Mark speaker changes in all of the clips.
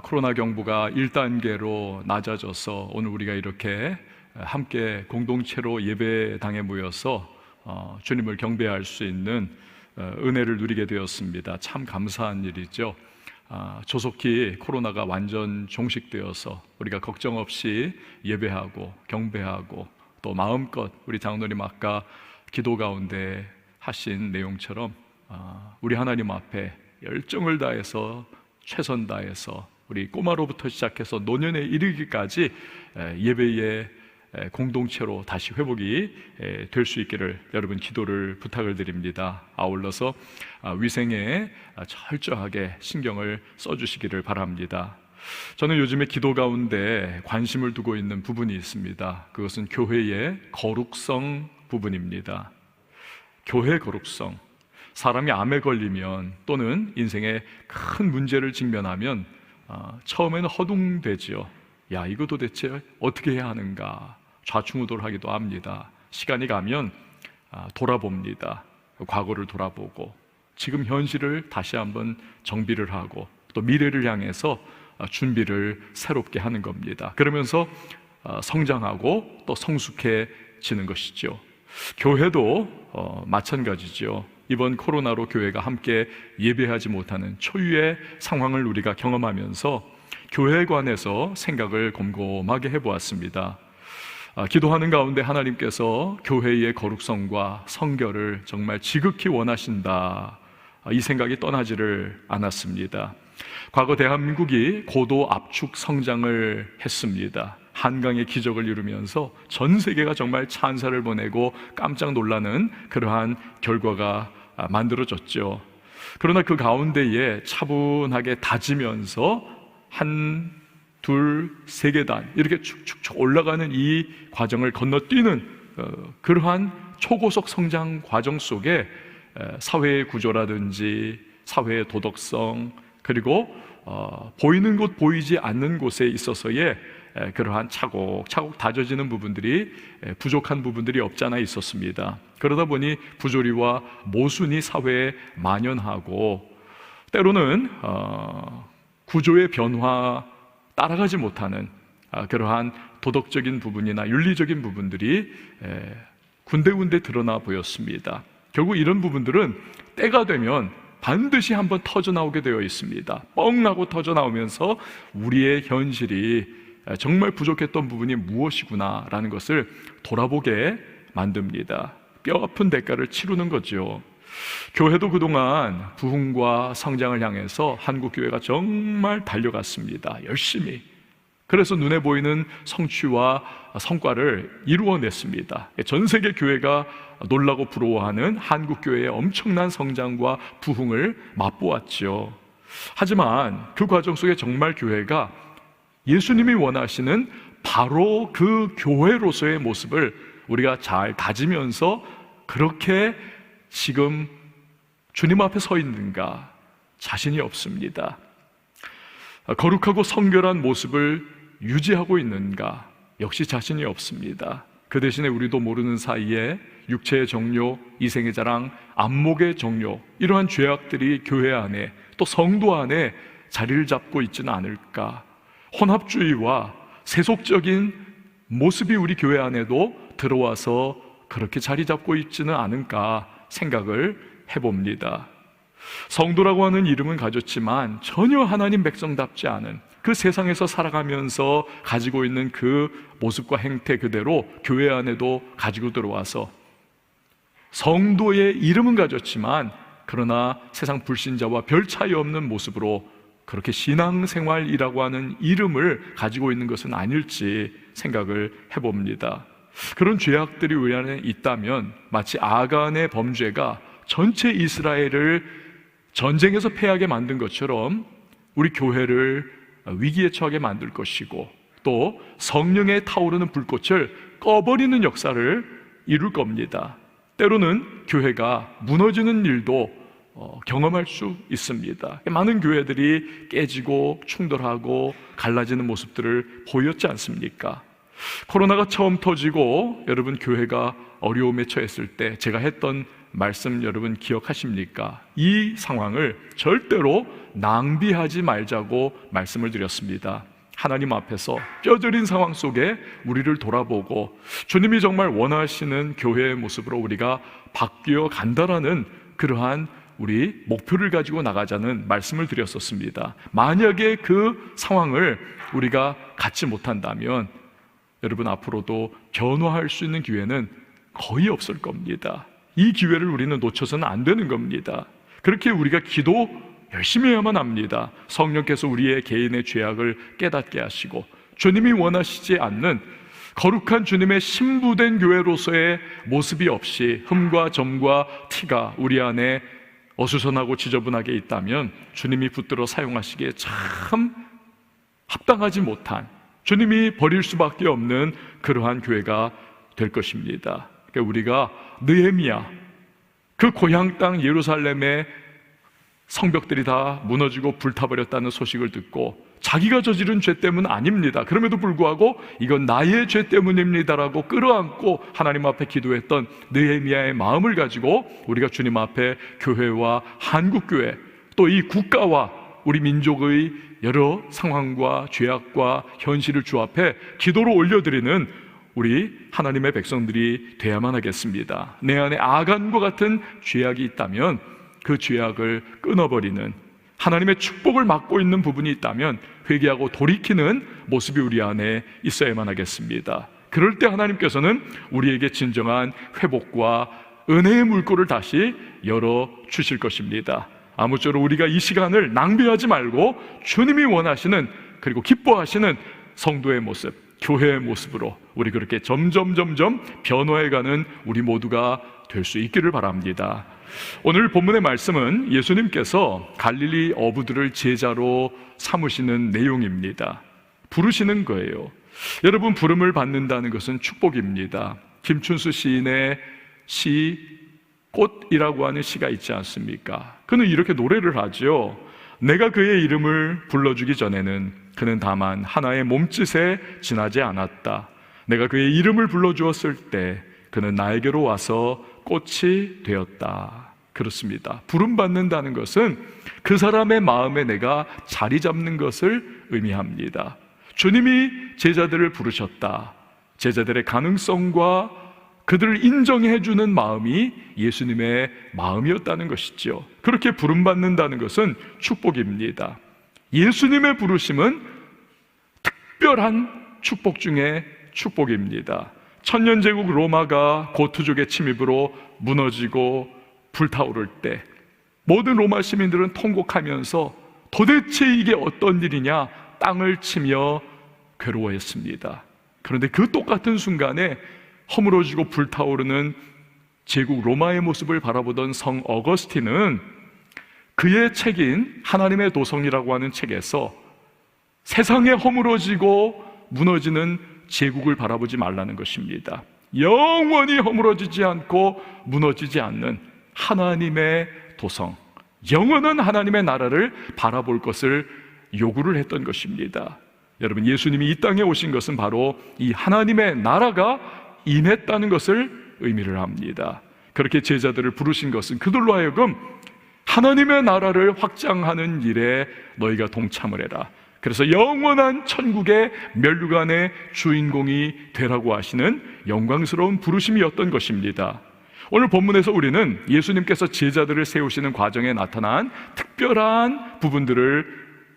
Speaker 1: 코로나 경보가 1단계로 낮아져서 오늘 우리가 이렇게 함께 공동체로 예배당에 모여서 주님을 경배할 수 있는 은혜를 누리게 되었습니다. 참 감사한 일이죠. 조속히 코로나가 완전 종식되어서 우리가 걱정 없이 예배하고 경배하고 또 마음껏 우리 장로님 아까 기도 가운데 하신 내용처럼 우리 하나님 앞에 열정을 다해서 최선 다해서 우리 꼬마로부터 시작해서 노년에 이르기까지 예배의 공동체로 다시 회복이 될 수 있기를 여러분 기도를 부탁을 드립니다. 아울러서 위생에 철저하게 신경을 써주시기를 바랍니다. 저는 요즘에 기도 가운데 관심을 두고 있는 부분이 있습니다. 그것은 교회의 거룩성 부분입니다. 교회 거룩성. 사람이 암에 걸리면 또는 인생에 큰 문제를 직면하면 처음에는 허둥대지요. 야, 이거 도대체 어떻게 해야 하는가 좌충우돌하기도 합니다. 시간이 가면 돌아봅니다. 과거를 돌아보고 지금 현실을 다시 한번 정비를 하고 또 미래를 향해서 준비를 새롭게 하는 겁니다. 그러면서 성장하고 또 성숙해지는 것이죠. 교회도 마찬가지죠. 이번 코로나로 교회가 함께 예배하지 못하는 초유의 상황을 우리가 경험하면서 교회에 관해서 생각을 곰곰하게 해보았습니다. 기도하는 가운데 하나님께서 교회의 거룩성과 성결을 정말 지극히 원하신다, 이 생각이 떠나지를 않았습니다. 과거 대한민국이 고도 압축 성장을 했습니다. 한강의 기적을 이루면서 전 세계가 정말 찬사를 보내고 깜짝 놀라는 그러한 결과가 만들어졌죠. 그러나 그 가운데에 차분하게 다지면서 한, 둘, 세 계단 이렇게 축축축 올라가는 이 과정을 건너뛰는 그러한 초고속 성장 과정 속에 사회의 구조라든지 사회의 도덕성, 그리고 보이는 곳 보이지 않는 곳에 있어서의 그러한 차곡차곡 다져지는 부분들이 부족한 부분들이 없지 않아 있었습니다. 그러다 보니 부조리와 모순이 사회에 만연하고 때로는 구조의 변화 따라가지 못하는 그러한 도덕적인 부분이나 윤리적인 부분들이 군데군데 드러나 보였습니다. 결국 이런 부분들은 때가 되면 반드시 한번 터져나오게 되어 있습니다. 뻥 하고 터져나오면서 우리의 현실이 정말 부족했던 부분이 무엇이구나 라는 것을 돌아보게 만듭니다. 뼈아픈 대가를 치르는 거죠. 교회도 그동안 부흥과 성장을 향해서 한국교회가 정말 달려갔습니다. 열심히. 그래서 눈에 보이는 성취와 성과를 이루어냈습니다. 전 세계 교회가 놀라고 부러워하는 한국교회의 엄청난 성장과 부흥을 맛보았죠. 하지만 그 과정 속에 정말 교회가 예수님이 원하시는 바로 그 교회로서의 모습을 우리가 잘 다지면서 그렇게 지금 주님 앞에 서 있는가 자신이 없습니다. 거룩하고 성결한 모습을 유지하고 있는가 역시 자신이 없습니다. 그 대신에 우리도 모르는 사이에 육체의 정욕, 이생의 자랑, 안목의 정욕, 이러한 죄악들이 교회 안에 또 성도 안에 자리를 잡고 있지는 않을까. 혼합주의와 세속적인 모습이 우리 교회 안에도 들어와서 그렇게 자리 잡고 있지는 않을까 생각을 해봅니다. 성도라고 하는 이름은 가졌지만 전혀 하나님 백성답지 않은 그 세상에서 살아가면서 가지고 있는 그 모습과 행태 그대로 교회 안에도 가지고 들어와서 성도의 이름은 가졌지만 그러나 세상 불신자와 별 차이 없는 모습으로 그렇게 신앙생활이라고 하는 이름을 가지고 있는 것은 아닐지 생각을 해봅니다. 그런 죄악들이 우리 안에 있다면 마치 아간의 범죄가 전체 이스라엘을 전쟁에서 패하게 만든 것처럼 우리 교회를 위기에 처하게 만들 것이고 또 성령에 타오르는 불꽃을 꺼버리는 역사를 이룰 겁니다. 때로는 교회가 무너지는 일도 경험할 수 있습니다. 많은 교회들이 깨지고 충돌하고 갈라지는 모습들을 보였지 않습니까? 코로나가 처음 터지고 여러분 교회가 어려움에 처했을 때 제가 했던 말씀 여러분 기억하십니까? 이 상황을 절대로 낭비하지 말자고 말씀을 드렸습니다. 하나님 앞에서 뼈저린 상황 속에 우리를 돌아보고 주님이 정말 원하시는 교회의 모습으로 우리가 바뀌어 간다라는 그러한 우리 목표를 가지고 나가자는 말씀을 드렸었습니다. 만약에 그 상황을 우리가 갖지 못한다면 여러분, 앞으로도 변화할 수 있는 기회는 거의 없을 겁니다. 이 기회를 우리는 놓쳐서는 안 되는 겁니다. 그렇게 우리가 기도 열심히 해야만 합니다. 성령께서 우리의 개인의 죄악을 깨닫게 하시고 주님이 원하시지 않는 거룩한 주님의 신부된 교회로서의 모습이 없이 흠과 점과 티가 우리 안에 어수선하고 지저분하게 있다면 주님이 붙들어 사용하시기에 참 합당하지 못한, 주님이 버릴 수밖에 없는 그러한 교회가 될 것입니다. 그러니까 우리가 느헤미야, 그 고향 땅 예루살렘의 성벽들이 다 무너지고 불타버렸다는 소식을 듣고 자기가 저지른 죄 때문 아닙니다, 그럼에도 불구하고 이건 나의 죄 때문입니다라고 끌어안고 하나님 앞에 기도했던 느헤미야의 마음을 가지고 우리가 주님 앞에 교회와 한국교회, 또 이 국가와 우리 민족의 여러 상황과 죄악과 현실을 주 앞에 기도로 올려드리는 우리 하나님의 백성들이 돼야만 하겠습니다. 내 안에 아간과 같은 죄악이 있다면 그 죄악을 끊어버리는, 하나님의 축복을 맡고 있는 부분이 있다면 회개하고 돌이키는 모습이 우리 안에 있어야만 하겠습니다. 그럴 때 하나님께서는 우리에게 진정한 회복과 은혜의 물꼬를 다시 열어주실 것입니다. 아무쪼록 우리가 이 시간을 낭비하지 말고 주님이 원하시는, 그리고 기뻐하시는 성도의 모습, 교회의 모습으로 우리 그렇게 점점 변화해가는 우리 모두가 될 수 있기를 바랍니다. 오늘 본문의 말씀은 예수님께서 갈릴리 어부들을 제자로 삼으시는 내용입니다. 부르시는 거예요. 여러분, 부름을 받는다는 것은 축복입니다. 김춘수 시인의 시 꽃이라고 하는 시가 있지 않습니까? 그는 이렇게 노래를 하죠. 내가 그의 이름을 불러주기 전에는 그는 다만 하나의 몸짓에 지나지 않았다. 내가 그의 이름을 불러주었을 때 그는 나에게로 와서 꽃이 되었다. 그렇습니다. 부름받는다는 것은 그 사람의 마음에 내가 자리 잡는 것을 의미합니다. 주님이 제자들을 부르셨다. 제자들의 가능성과 그들을 인정해주는 마음이 예수님의 마음이었다는 것이죠. 그렇게 부름받는다는 것은 축복입니다. 예수님의 부르심은 특별한 축복 중에 축복입니다. 천년제국 로마가 고투족의 침입으로 무너지고 불타오를 때 모든 로마 시민들은 통곡하면서 도대체 이게 어떤 일이냐 땅을 치며 괴로워했습니다. 그런데 그 똑같은 순간에 허물어지고 불타오르는 제국 로마의 모습을 바라보던 성 어거스틴은 그의 책인 하나님의 도성이라고 하는 책에서 세상에 허물어지고 무너지는 제국을 바라보지 말라는 것입니다. 영원히 허물어지지 않고 무너지지 않는 하나님의 도성, 영원한 하나님의 나라를 바라볼 것을 요구를 했던 것입니다. 여러분, 예수님이 이 땅에 오신 것은 바로 이 하나님의 나라가 임했다는 것을 의미를 합니다. 그렇게 제자들을 부르신 것은 그들로 하여금 하나님의 나라를 확장하는 일에 너희가 동참을 해라. 그래서 영원한 천국의 면류관의 주인공이 되라고 하시는 영광스러운 부르심이었던 것입니다. 오늘 본문에서 우리는 예수님께서 제자들을 세우시는 과정에 나타난 특별한 부분들을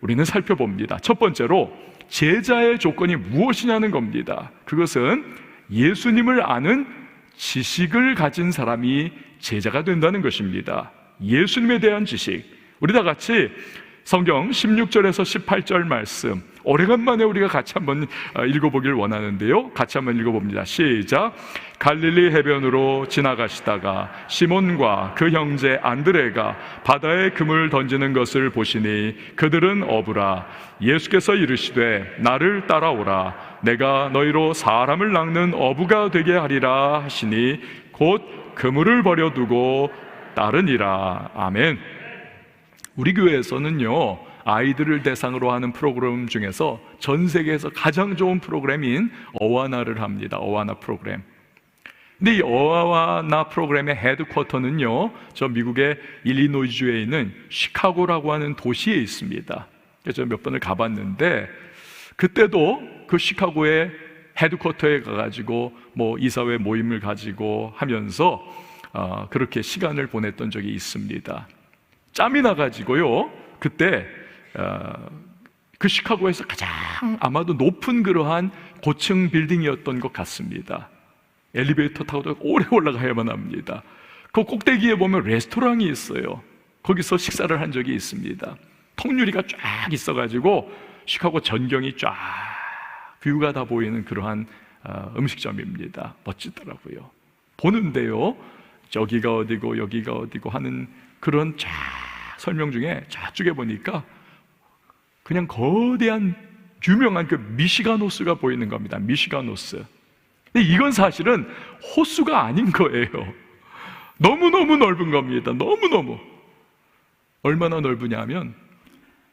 Speaker 1: 우리는 살펴봅니다. 첫 번째로 제자의 조건이 무엇이냐는 겁니다. 그것은 예수님을 아는 지식을 가진 사람이 제자가 된다는 것입니다. 예수님에 대한 지식. 우리 다 같이 성경 16절에서 18절 말씀 오래간만에 우리가 같이 한번 읽어보길 원하는데요, 같이 한번 읽어봅니다. 시작. 갈릴리 해변으로 지나가시다가 시몬과 그 형제 안드레가 바다에 금을 던지는 것을 보시니 그들은 어부라. 예수께서 이르시되 나를 따라오라. 내가 너희로 사람을 낚는 어부가 되게 하리라 하시니 곧 그물을 버려두고 따르니라. 아멘. 우리 교회에서는요, 아이들을 대상으로 하는 프로그램 중에서 전 세계에서 가장 좋은 프로그램인 어와나를 합니다. 어와나 프로그램. 근데 이 어와나 프로그램의 헤드쿼터는요, 저 미국의 일리노이주에 있는 시카고라고 하는 도시에 있습니다. 그래서 몇 번을 가봤는데, 그때도 그 시카고의 헤드쿼터에 가가지고 뭐 이사회 모임을 가지고 하면서 그렇게 시간을 보냈던 적이 있습니다. 짬이 나가지고요, 그때 그 시카고에서 가장 아마도 높은 그러한 고층 빌딩이었던 것 같습니다. 엘리베이터 타고도 오래 올라가야만 합니다. 그 꼭대기에 보면 레스토랑이 있어요. 거기서 식사를 한 적이 있습니다. 통유리가 쫙 있어가지고 시카고 전경이 쫙 뷰가 다 보이는 그러한 음식점입니다. 멋지더라고요. 보는데요, 저기가 어디고 여기가 어디고 하는 그런 쫙 설명 중에 저쪽에 보니까 그냥 거대한 유명한 그 미시가노스가 보이는 겁니다. 미시가노스. 근데 이건 사실은 호수가 아닌 거예요. 너무너무 넓은 겁니다. 너무너무. 얼마나 넓으냐면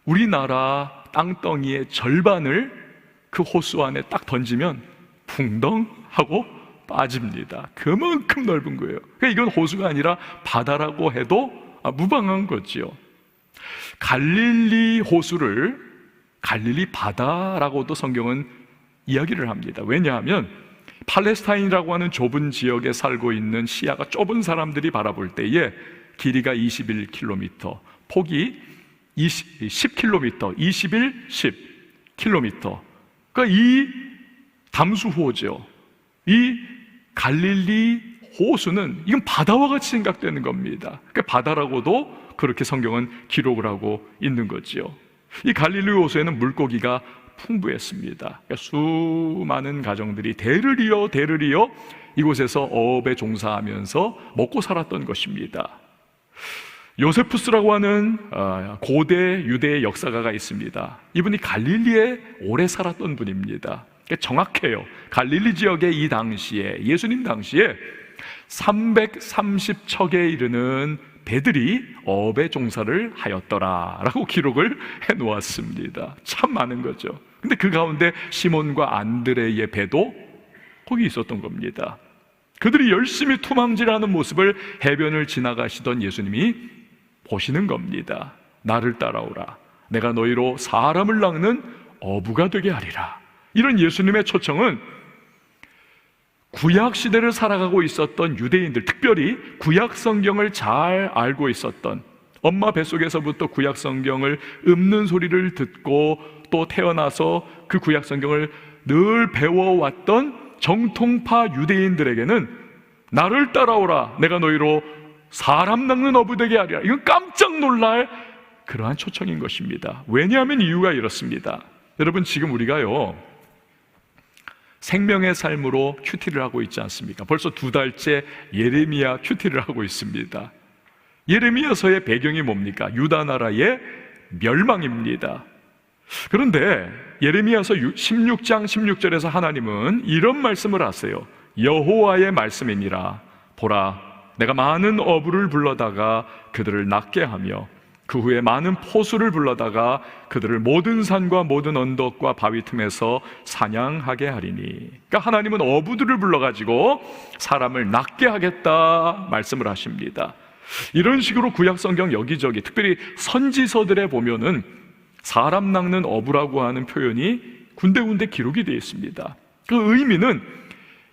Speaker 1: 우리나라 땅덩이의 절반을 그 호수 안에 딱 던지면 풍덩 하고 빠집니다. 그만큼 넓은 거예요. 그러니까 이건 호수가 아니라 바다라고 해도 무방한 거지요. 갈릴리 호수를 갈릴리 바다라고도 성경은 이야기를 합니다. 왜냐하면 팔레스타인이라고 하는 좁은 지역에 살고 있는 시야가 좁은 사람들이 바라볼 때에 길이가 21km, 폭이 10km, 21, 10km. 그러니까 이 담수호죠. 이 갈릴리 호수는 이건 바다와 같이 생각되는 겁니다. 그러니까 바다라고도 그렇게 성경은 기록을 하고 있는 거지요. 이 갈릴리 호수에는 물고기가 풍부했습니다. 그러니까 수많은 가정들이 대를 이어 이곳에서 어업에 종사하면서 먹고 살았던 것입니다. 요세푸스라고 하는 고대 유대의 역사가가 있습니다. 이분이 갈릴리에 오래 살았던 분입니다. 정확해요. 갈릴리 지역에 이 당시에, 예수님 당시에 330척에 이르는 배들이 어업에 종사를 하였더라라고 기록을 해놓았습니다. 참 많은 거죠. 근데 그 가운데 시몬과 안드레의 배도 거기 있었던 겁니다. 그들이 열심히 투망질하는 모습을 해변을 지나가시던 예수님이 보시는 겁니다. 나를 따라오라. 내가 너희로 사람을 낚는 어부가 되게 하리라. 이런 예수님의 초청은 구약 시대를 살아가고 있었던 유대인들, 특별히 구약 성경을 잘 알고 있었던, 엄마 뱃속에서부터 구약 성경을 읊는 소리를 듣고 또 태어나서 그 구약 성경을 늘 배워왔던 정통파 유대인들에게는 나를 따라오라. 내가 너희로 사람 낚는 어부 되게 하리라. 이건 깜짝 놀랄 그러한 초청인 것입니다. 왜냐하면 이유가 이렇습니다. 여러분, 지금 우리가요, 생명의 삶으로 큐티를 하고 있지 않습니까? 벌써 2달째 예레미야 큐티를 하고 있습니다. 예레미야서의 배경이 뭡니까? 유다 나라의 멸망입니다. 그런데 예레미야서 16장 16절에서 하나님은 이런 말씀을 하세요. 여호와의 말씀이니라. 보라, 내가 많은 어부를 불러다가 그들을 낚게 하며 그 후에 많은 포수를 불러다가 그들을 모든 산과 모든 언덕과 바위 틈에서 사냥하게 하리니. 그러니까 하나님은 어부들을 불러가지고 사람을 낚게 하겠다 말씀을 하십니다. 이런 식으로 구약 성경 여기저기, 특별히 선지서들에 보면은 사람 낚는 어부라고 하는 표현이 군데군데 기록이 되어 있습니다. 그 의미는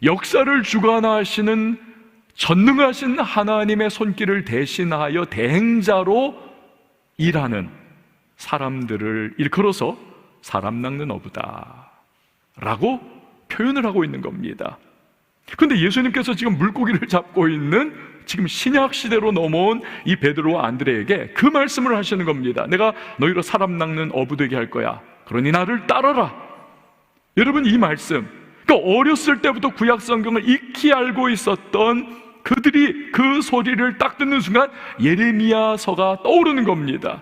Speaker 1: 역사를 주관하시는 전능하신 하나님의 손길을 대신하여 대행자로 일하는 사람들을 일컬어서 사람 낚는 어부다 라고 표현을 하고 있는 겁니다. 그런데 예수님께서 지금 물고기를 잡고 있는 지금 신약 시대로 넘어온 이 베드로와 안드레에게 그 말씀을 하시는 겁니다. 내가 너희로 사람 낚는 어부 되게 할 거야. 그러니 나를 따라라. 여러분, 이 말씀, 그러니까 어렸을 때부터 구약 성경을 익히 알고 있었던 그들이 그 소리를 딱 듣는 순간 예레미야서가 떠오르는 겁니다.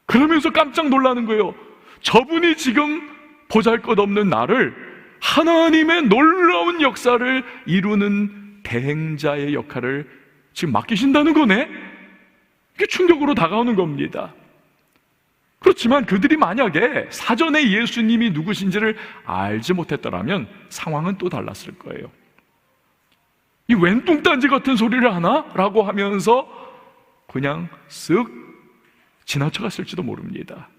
Speaker 1: 그러면서 깜짝 놀라는 거예요. 저분이 지금 보잘것없는 나를 하나님의 놀라운 역사를 이루는 대행자의 역할을 지금 맡기신다는 거네? 이게 충격으로 다가오는 겁니다. 그렇지만 그들이 만약에 사전에 예수님이 누구신지를 알지 못했더라면 상황은 또 달랐을 거예요. 이 웬 뚱딴지 같은 소리를 하나? 라고 하면서 그냥 쓱 지나쳐갔을지도 모릅니다.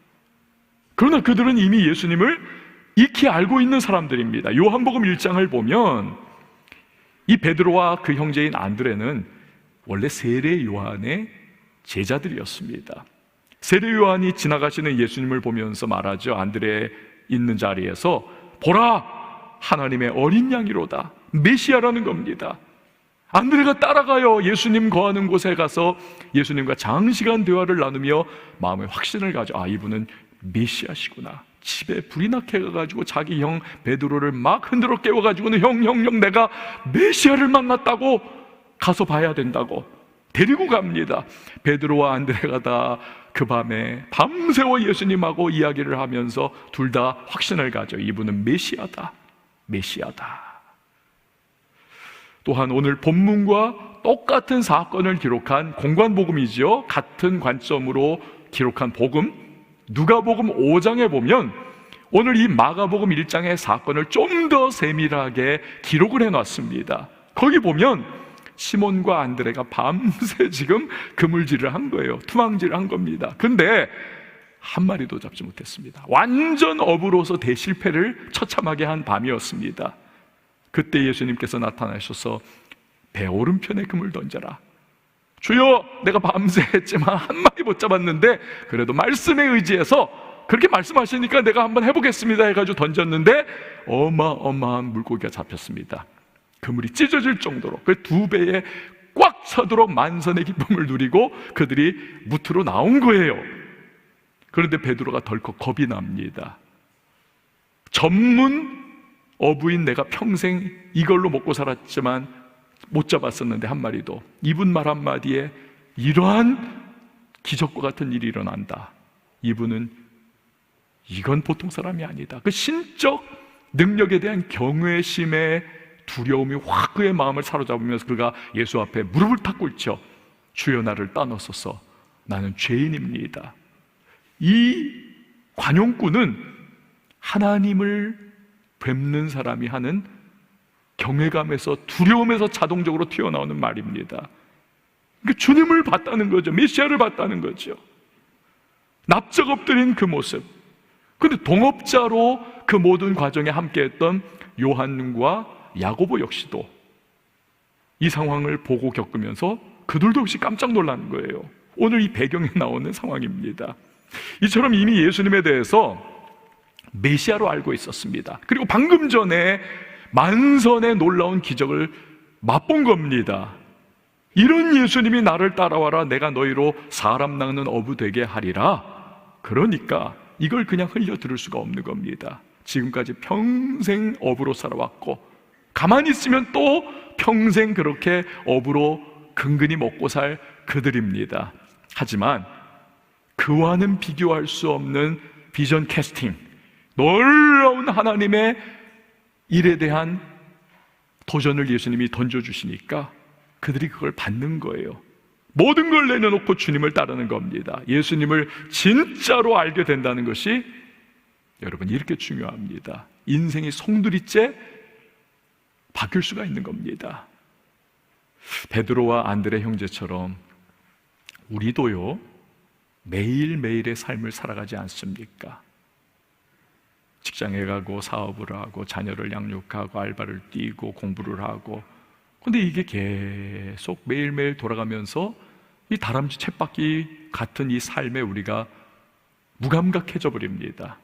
Speaker 1: 그러나 그들은 이미 예수님을 익히 알고 있는 사람들입니다. 요한복음 1장을 보면 이 베드로와 그 형제인 안드레는 원래 세례 요한의 제자들이었습니다. 세례 요한이 지나가시는 예수님을 보면서 말하죠. 안드레 있는 자리에서 보라, 하나님의 어린 양이로다. 메시아라는 겁니다. 안드레가 따라가요. 예수님 거하는 곳에 가서 예수님과 장시간 대화를 나누며 마음의 확신을 가져, 아, 이분은 메시아시구나. 집에 불이 나게 가가지고 자기 형 베드로를 막 흔들어 깨워가지고는 형 내가 메시아를 만났다고, 가서 봐야 된다고 데리고 갑니다. 베드로와 안드레가 다 그 밤에 밤새워 예수님하고 이야기를 하면서 둘 다 확신을 가져, 이분은 메시아다. 또한 오늘 본문과 똑같은 사건을 기록한 공관복음이죠. 같은 관점으로 기록한 복음, 누가복음 5장에 보면 오늘 이 마가복음 1장의 사건을 좀 더 세밀하게 기록을 해놨습니다. 거기 보면 시몬과 안드레가 밤새 지금 그물질을 한 거예요. 투망질을 한 겁니다. 근데 한 마리도 잡지 못했습니다. 완전 어부로서 대실패를 처참하게 한 밤이었습니다. 그때 예수님께서 나타나셔서 배 오른편에 그물 던져라. 주여, 내가 밤새 했지만 한 마리 못 잡았는데 그래도 말씀에 의지해서 그렇게 말씀하시니까 내가 한번 해보겠습니다 해가지고 던졌는데 어마어마한 물고기가 잡혔습니다. 그물이 찢어질 정도로 그 두 배에 꽉 차도록 만선의 기쁨을 누리고 그들이 무트로 나온 거예요. 그런데 베드로가 덜컥 겁이 납니다. 전문 어부인 내가 평생 이걸로 먹고 살았지만 못 잡았었는데 한 마리도, 이분 말 한마디에 이러한 기적과 같은 일이 일어난다. 이분은, 이건 보통 사람이 아니다. 그 신적 능력에 대한 경외심에 두려움이 확 그의 마음을 사로잡으면서 그가 예수 앞에 무릎을 탁 꿇죠. 주여, 나를 따놓소서. 나는 죄인입니다. 이 관용꾼은 하나님을 뵙는 사람이 하는 경외감에서, 두려움에서 자동적으로 튀어나오는 말입니다. 그러니까 주님을 봤다는 거죠. 메시아를 봤다는 거죠. 납작 엎드린 그 모습. 그런데 동업자로 그 모든 과정에 함께했던 요한과 야고보 역시도 이 상황을 보고 겪으면서 그들도 역시 깜짝 놀라는 거예요. 오늘 이 배경에 나오는 상황입니다. 이처럼 이미 예수님에 대해서 메시아로 알고 있었습니다. 그리고 방금 전에 만선의 놀라운 기적을 맛본 겁니다. 이런 예수님이 나를 따라와라, 내가 너희로 사람 낚는 어부 되게 하리라. 그러니까 이걸 그냥 흘려 들을 수가 없는 겁니다. 지금까지 평생 어부로 살아왔고 가만히 있으면 또 평생 그렇게 어부로 근근히 먹고 살 그들입니다. 하지만 그와는 비교할 수 없는 비전 캐스팅, 놀라운 하나님의 일에 대한 도전을 예수님이 던져주시니까 그들이 그걸 받는 거예요. 모든 걸 내려놓고 주님을 따르는 겁니다. 예수님을 진짜로 알게 된다는 것이 여러분 이렇게 중요합니다. 인생이 송두리째 바뀔 수가 있는 겁니다. 베드로와 안드레 형제처럼 우리도요, 매일매일의 삶을 살아가지 않습니까? 직장에 가고 사업을 하고 자녀를 양육하고 알바를 뛰고 공부를 하고, 근데 이게 계속 매일매일 돌아가면서 이 다람쥐 쳇바퀴 같은 이 삶에 우리가 무감각해져 버립니다.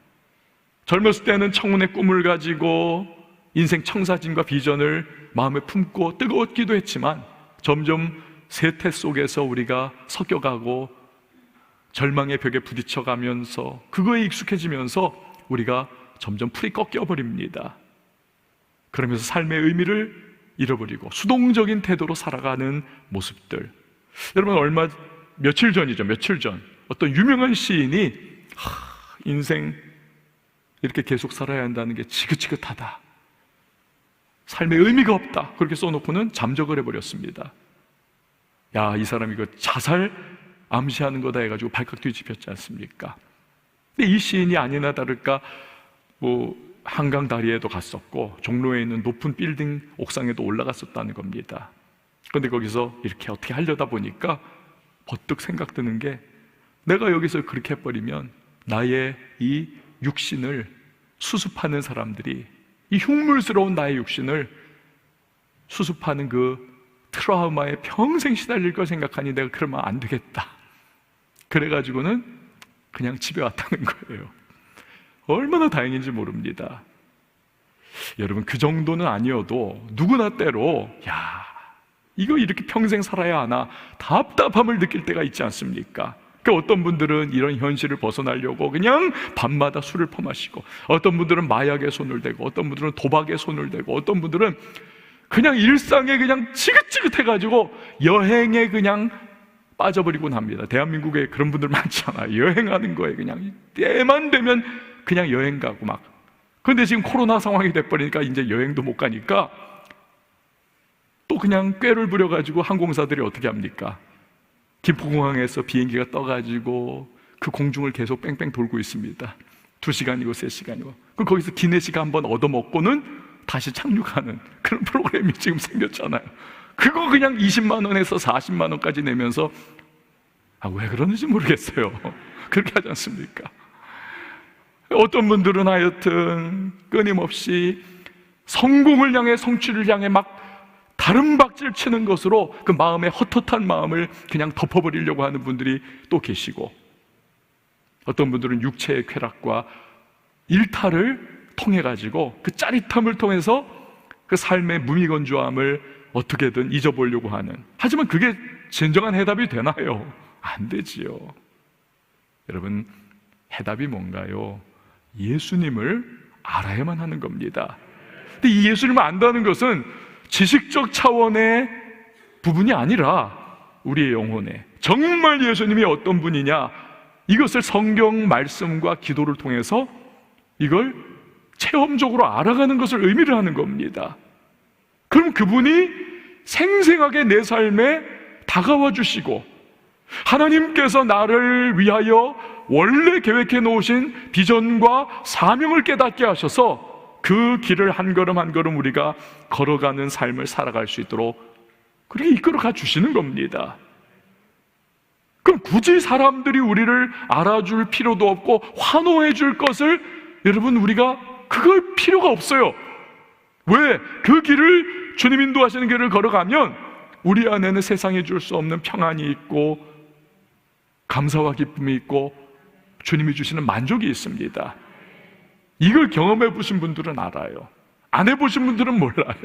Speaker 1: 젊었을 때는 청운의 꿈을 가지고 인생 청사진과 비전을 마음에 품고 뜨거웠기도 했지만 점점 세태 속에서 우리가 섞여가고 절망의 벽에 부딪혀가면서 그거에 익숙해지면서 우리가 점점 풀이 꺾여버립니다. 그러면서 삶의 의미를 잃어버리고 수동적인 태도로 살아가는 모습들. 여러분 며칠 전 어떤 유명한 시인이 인생 이렇게 계속 살아야 한다는 게 지긋지긋하다, 삶의 의미가 없다, 그렇게 써놓고는 잠적을 해버렸습니다. 야, 이 사람 이거 자살 암시하는 거다 해가지고 발칵 뒤집혔지 않습니까? 근데 이 시인이 아니나 다를까 한강 다리에도 갔었고 종로에 있는 높은 빌딩 옥상에도 올라갔었다는 겁니다. 그런데 거기서 이렇게 어떻게 하려다 보니까 버뜩 생각드는 게, 내가 여기서 그렇게 해버리면 나의 이 육신을 수습하는 사람들이, 이 흉물스러운 나의 육신을 수습하는 그 트라우마에 평생 시달릴 걸 생각하니 내가 그러면 안 되겠다. 그래가지고는 그냥 집에 왔다는 거예요. 얼마나 다행인지 모릅니다. 여러분, 그 정도는 아니어도 누구나 때로 이거 이렇게 평생 살아야 하나 답답함을 느낄 때가 있지 않습니까? 어떤 분들은 이런 현실을 벗어나려고 그냥 밤마다 술을 퍼마시고, 어떤 분들은 마약에 손을 대고, 어떤 분들은 도박에 손을 대고, 어떤 분들은 그냥 일상에 그냥 지긋지긋해가지고 여행에 그냥 빠져버리곤 합니다. 대한민국에 그런 분들 많잖아요. 여행하는 거에 그냥 때만 되면 그냥 여행 가고 막. 그런데 지금 코로나 상황이 돼버리니까 이제 여행도 못 가니까 또 그냥 꾀를 부려가지고 항공사들이 어떻게 합니까? 김포공항에서 비행기가 떠가지고 그 공중을 계속 뺑뺑 돌고 있습니다. 2시간이고 3시간이고. 그럼 거기서 기내식 한번 얻어먹고는 다시 착륙하는 그런 프로그램이 지금 생겼잖아요. 그거 그냥 20만 원에서 40만 원까지 내면서 왜 그러는지 모르겠어요. 그렇게 하지 않습니까? 어떤 분들은 하여튼 끊임없이 성공을 향해, 성취를 향해 막 다른 박질 치는 것으로 그 마음의 헛헛한 마음을 그냥 덮어버리려고 하는 분들이 또 계시고, 어떤 분들은 육체의 쾌락과 일탈을 통해 가지고 그 짜릿함을 통해서 그 삶의 무미건조함을 어떻게든 잊어보려고 하는, 하지만 그게 진정한 해답이 되나요? 안 되지요. 여러분, 해답이 뭔가요? 예수님을 알아야만 하는 겁니다. 근데 이 예수님을 안다는 것은 지식적 차원의 부분이 아니라 우리의 영혼에 정말 예수님이 어떤 분이냐, 이것을 성경 말씀과 기도를 통해서 이걸 체험적으로 알아가는 것을 의미를 하는 겁니다. 그럼 그분이 생생하게 내 삶에 다가와 주시고, 하나님께서 나를 위하여 원래 계획해 놓으신 비전과 사명을 깨닫게 하셔서 그 길을 한 걸음 한 걸음 우리가 걸어가는 삶을 살아갈 수 있도록 그렇게 이끌어가 주시는 겁니다. 그럼 굳이 사람들이 우리를 알아줄 필요도 없고 환호해 줄 것을, 여러분, 우리가 그걸 필요가 없어요. 왜? 그 길을, 주님 인도하시는 길을 걸어가면 우리 안에는 세상에 줄 수 없는 평안이 있고 감사와 기쁨이 있고 주님이 주시는 만족이 있습니다. 이걸 경험해 보신 분들은 알아요. 안 해보신 분들은 몰라요.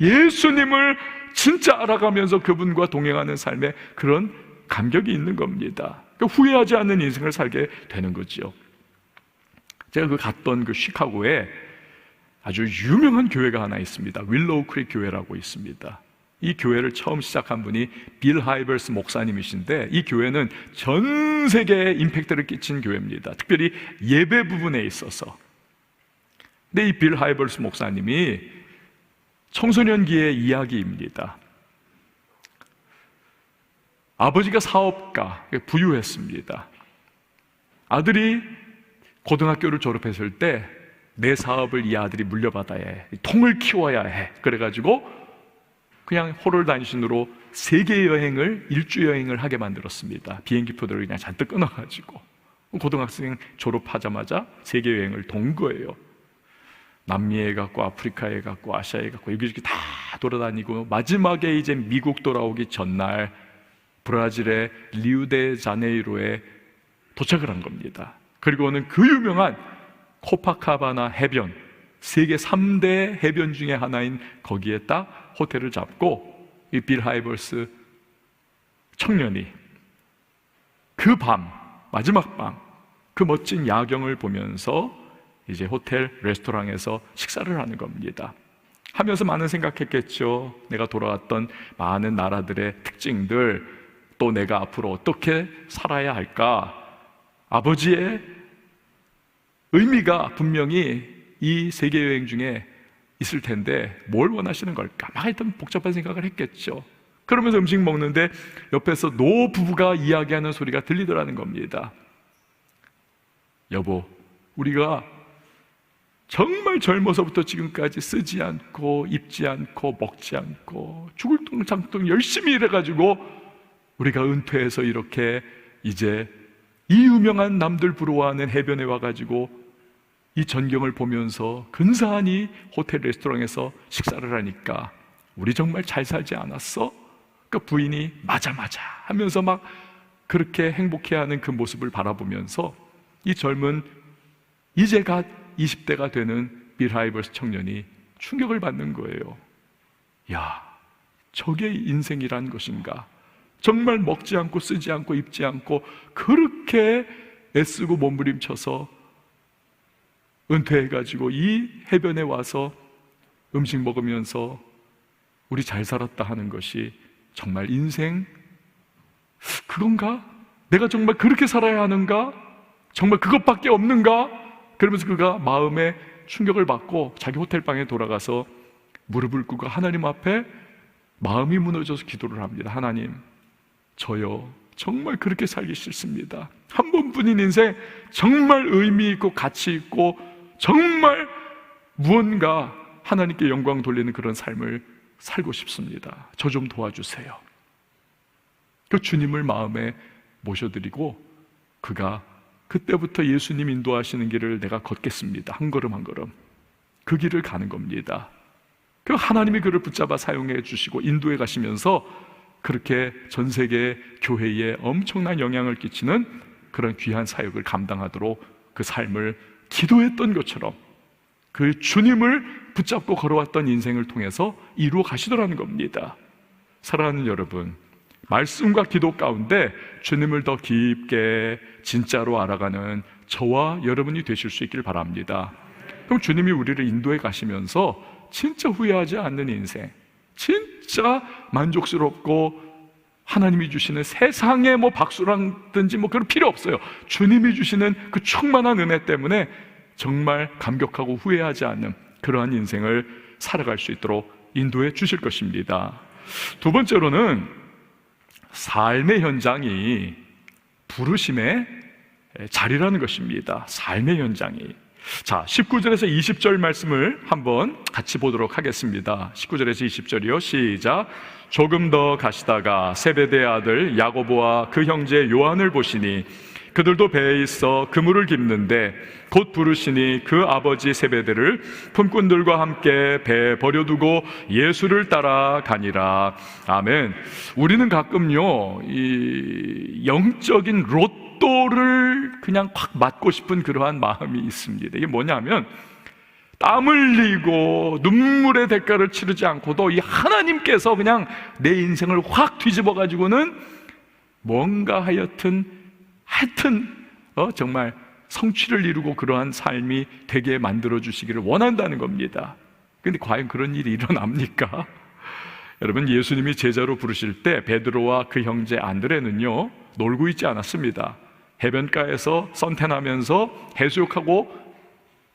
Speaker 1: 예수님을 진짜 알아가면서 그분과 동행하는 삶에 그런 감격이 있는 겁니다. 그러니까 후회하지 않는 인생을 살게 되는 거죠. 제가 갔던 그 시카고에 아주 유명한 교회가 하나 있습니다. 윌로우 크릭 교회라고 있습니다. 이 교회를 처음 시작한 분이 빌 하이버스 목사님이신데, 이 교회는 전 세계에 임팩트를 끼친 교회입니다. 특별히 예배 부분에 있어서. 근데 이 빌 하이버스 목사님이 청소년기의 이야기입니다. 아버지가 사업가, 부유했습니다. 아들이 고등학교를 졸업했을 때 내 사업을 이 아들이 물려받아야 해, 통을 키워야 해. 그래가지고 그냥 호롤단신으로 세계 여행을, 일주 여행을 하게 만들었습니다. 비행기 표들을 그냥 잔뜩 끊어가지고 고등학생 졸업하자마자 세계 여행을 돈 거예요. 남미에 갔고 아프리카에 갔고 아시아에 갔고 여기저기 다 돌아다니고, 마지막에 이제 미국 돌아오기 전날 브라질의 리우데자네이루에 도착을 한 겁니다. 그리고는 그 유명한 코파카바나 해변, 세계 3대 해변 중에 하나인 거기에 딱 호텔을 잡고, 이 빌 하이버스 청년이 그 밤, 마지막 밤, 그 멋진 야경을 보면서 이제 호텔 레스토랑에서 식사를 하는 겁니다. 하면서 많은 생각했겠죠. 내가 돌아왔던 많은 나라들의 특징들, 또 내가 앞으로 어떻게 살아야 할까. 아버지의 의미가 분명히 이 세계여행 중에 있을 텐데 뭘 원하시는 걸까? 막 하여튼 복잡한 생각을 했겠죠. 그러면서 음식 먹는데 옆에서 노 부부가 이야기하는 소리가 들리더라는 겁니다. 여보, 우리가 정말 젊어서부터 지금까지 쓰지 않고 입지 않고 먹지 않고 죽을 똥장똥 열심히 일해가지고 우리가 은퇴해서 이렇게 이제 이 유명한 남들 부러워하는 해변에 와가지고 이 전경을 보면서 근사하니 호텔 레스토랑에서 식사를 하니까 우리 정말 잘 살지 않았어? 그 부인이 맞아 하면서 막 그렇게 행복해하는 그 모습을 바라보면서 이 젊은 이제 갓 20대가 되는 빌 하이버스 청년이 충격을 받는 거예요. 야, 저게 인생이란 것인가? 정말 먹지 않고 쓰지 않고 입지 않고 그렇게 애쓰고 몸부림쳐서 은퇴해가지고 이 해변에 와서 음식 먹으면서 우리 잘 살았다 하는 것이 정말 인생? 그건가? 내가 정말 그렇게 살아야 하는가? 정말 그것밖에 없는가? 그러면서 그가 마음에 충격을 받고 자기 호텔방에 돌아가서 무릎을 꿇고 하나님 앞에 마음이 무너져서 기도를 합니다. 하나님, 저요 정말 그렇게 살기 싫습니다. 한 번뿐인 인생 정말 의미 있고 가치 있고 정말 무언가 하나님께 영광 돌리는 그런 삶을 살고 싶습니다. 저 좀 도와주세요. 그 주님을 마음에 모셔드리고 그가 그때부터 예수님 인도하시는 길을 내가 걷겠습니다. 한 걸음 한 걸음 그 길을 가는 겁니다. 그 하나님이 그를 붙잡아 사용해 주시고 인도해 가시면서 그렇게 전 세계 교회에 엄청난 영향을 끼치는 그런 귀한 사역을 감당하도록 그 삶을 기도했던 것처럼 그 주님을 붙잡고 걸어왔던 인생을 통해서 이루어 가시더라는 겁니다. 사랑하는 여러분, 말씀과 기도 가운데 주님을 더 깊게 진짜로 알아가는 저와 여러분이 되실 수 있길 바랍니다. 그럼 주님이 우리를 인도해 가시면서 진짜 후회하지 않는 인생, 진짜 만족스럽고 하나님이 주시는 세상에 뭐 박수라든지 뭐 그런 필요 없어요. 주님이 주시는 그 충만한 은혜 때문에 정말 감격하고 후회하지 않는 그러한 인생을 살아갈 수 있도록 인도해 주실 것입니다. 두 번째로는 삶의 현장이 부르심의 자리라는 것입니다. 삶의 현장이. 자, 19절에서 20절 말씀을 한번 같이 보도록 하겠습니다. 19절에서 20절이요. 시작. 조금 더 가시다가 세베대의 아들 야고보와 그 형제 요한을 보시니 그들도 배에 있어 그물을 깁는데 곧 부르시니 그 아버지 세베대를 품꾼들과 함께 배에 버려두고 예수를 따라가니라. 아멘. 우리는 가끔요 이 영적인 로또를 그냥 확 맞고 싶은 그러한 마음이 있습니다. 이게 뭐냐면 땀 흘리고 눈물의 대가를 치르지 않고도 이 하나님께서 그냥 내 인생을 확 뒤집어 가지고는 뭔가 하여튼 정말 성취를 이루고 그러한 삶이 되게 만들어 주시기를 원한다는 겁니다. 그런데 과연 그런 일이 일어납니까? 여러분, 예수님이 제자로 부르실 때 베드로와 그 형제 안드레는요 놀고 있지 않았습니다. 해변가에서 선탠하면서 해수욕하고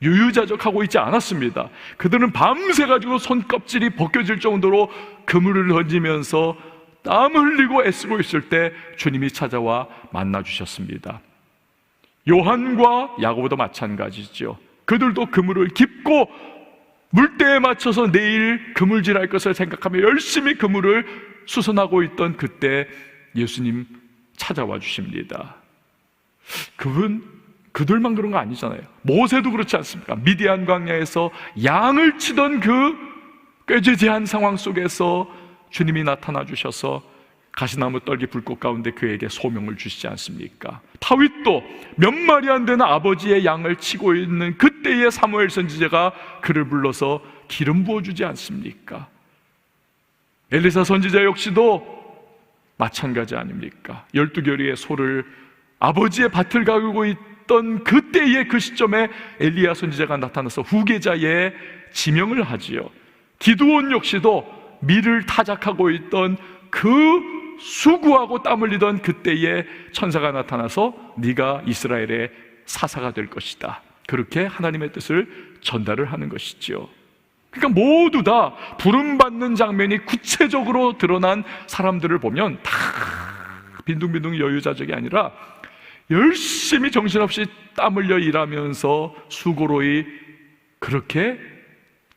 Speaker 1: 유유자적하고 있지 않았습니다. 그들은 밤새 가지고 손껍질이 벗겨질 정도로 그물을 던지면서 땀 흘리고 애쓰고 있을 때 주님이 찾아와 만나 주셨습니다. 요한과 야고보도 마찬가지죠. 그들도 그물을 깁고 물때에 맞춰서 내일 그물질할 것을 생각하며 열심히 그물을 수선하고 있던 그때 예수님 찾아와 주십니다. 그들만 그런 거 아니잖아요. 모세도 그렇지 않습니까? 미디안 광야에서 양을 치던 그 꾀죄죄한 상황 속에서 주님이 나타나 주셔서 가시나무 떨기 불꽃 가운데 그에게 소명을 주시지 않습니까? 다윗도 몇 마리 안 되는 아버지의 양을 치고 있는 그때의 사무엘 선지자가 그를 불러서 기름 부어주지 않습니까? 엘리사 선지자 역시도 마찬가지 아닙니까? 12겨리의 소를 아버지의 밭을 가꾸고 있던 그때의 그 시점에 엘리야 선지자가 나타나서 후계자의 지명을 하지요. 기드온 역시도 밀을 타작하고 있던 그 수고하고 땀 흘리던 그때의 천사가 나타나서 네가 이스라엘의 사사가 될 것이다. 그렇게 하나님의 뜻을 전달을 하는 것이죠. 그러니까 모두 다 부름받는 장면이 구체적으로 드러난 사람들을 보면 다 빈둥빈둥 여유자적이 아니라 열심히 정신없이 땀 흘려 일하면서 수고로이 그렇게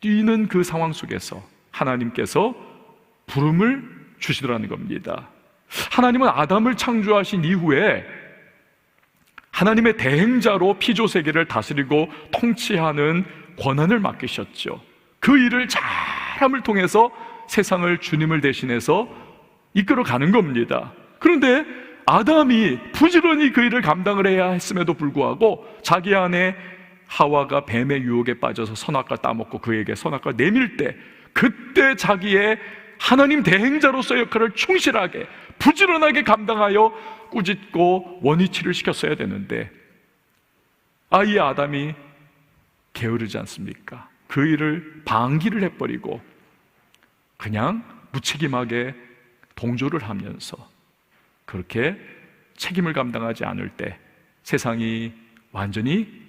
Speaker 1: 뛰는 그 상황 속에서 하나님께서 부름을 주시더라는 겁니다. 하나님은 아담을 창조하신 이후에 하나님의 대행자로 피조세계를 다스리고 통치하는 권한을 맡기셨죠. 그 일을 잘함을 통해서 세상을 주님을 대신해서 이끌어가는 겁니다. 그런데 아담이 부지런히 그 일을 감당을 해야 했음에도 불구하고 자기 아내 하와가 뱀의 유혹에 빠져서 선악과 따먹고 그에게 선악과 내밀 때, 그때 자기의 하나님 대행자로서의 역할을 충실하게 부지런하게 감당하여 꾸짖고 원위치를 시켰어야 되는데 아이 아담이 게으르지 않습니까? 그 일을 방기를 해버리고 그냥 무책임하게 동조를 하면서 그렇게 책임을 감당하지 않을 때 세상이 완전히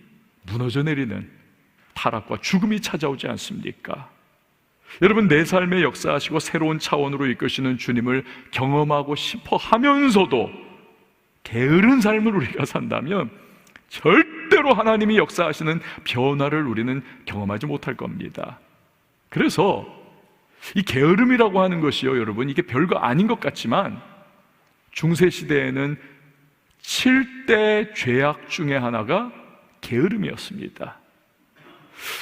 Speaker 1: 무너져 내리는 타락과 죽음이 찾아오지 않습니까? 여러분, 내 삶에 역사하시고 새로운 차원으로 이끄시는 주님을 경험하고 싶어 하면서도 게으른 삶을 우리가 산다면 절대로 하나님이 역사하시는 변화를 우리는 경험하지 못할 겁니다. 그래서 이 게으름이라고 하는 것이요, 여러분, 이게 별거 아닌 것 같지만 중세시대에는 7대 죄악 중에 하나가 게으름이었습니다.